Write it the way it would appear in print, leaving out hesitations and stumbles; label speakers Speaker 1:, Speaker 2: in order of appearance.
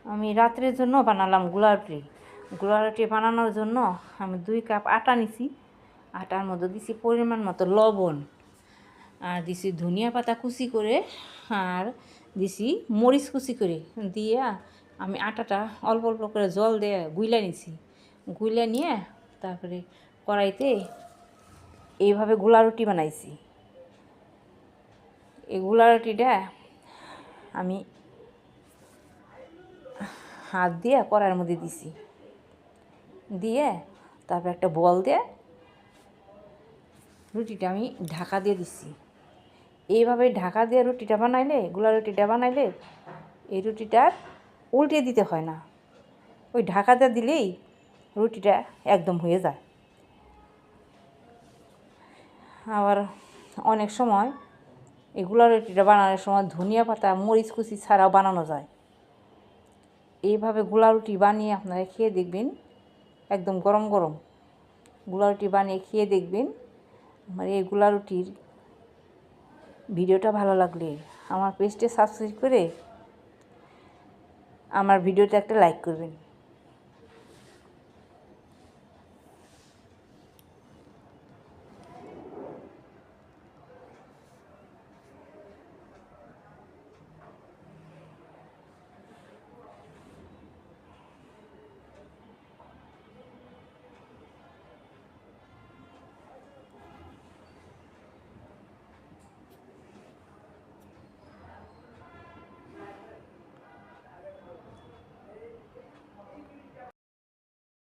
Speaker 1: আমি রাত্রের জন্য বানালাম গুলা রুটি। গুলা রুটি বানানোর জন্য আমি 2 কাপ আটা নিছি। আটার মধ্যে দিছি পরিমাণ মতো লবণ, আর দিছি ধনিয়া পাতা কুচি করে, আর দিছি মরিচ কুচি করে দিয়া আমি আটাটা অল্প অল্প করে জল দিয়ে গুইলা নিছি। গুইলা নিয়ে তারপরে কড়াইতে এইভাবে গুলা রুটি বানাইছি। এই গুলা রুটিটা আমি হাত দিয়ে কড়াইয়ের মধ্যে দিছি, দিয়ে তারপর একটা বল দিয়ে রুটিটা আমি ঢাকা দিয়ে দিছি। এইভাবে ঢাকা দিয়ে রুটিটা বানাইলে, গুলা রুটিটা বানাইলে এই রুটিটার উল্টে দিতে হয় না, ওই ঢাকা দিয়ে দিলেই রুটিটা একদম হয়ে যায়। আবার অনেক সময় এই গুলা রুটিটা বানানোর সময় ধনিয়া পাতা মরিচ কুচি ছাড়াও বানানো যায়। এইভাবে গুলা রুটি বানিয়ে আপনারা খেয়ে দেখবেন, একদম গরম গরম গুলা রুটি বানিয়ে খেয়ে দেখবেন। আমার এই গুলা রুটির ভিডিওটা ভালো লাগলে আমার পেজটা সাবস্ক্রাইব করে আমার ভিডিওটা একটা লাইক করবেন।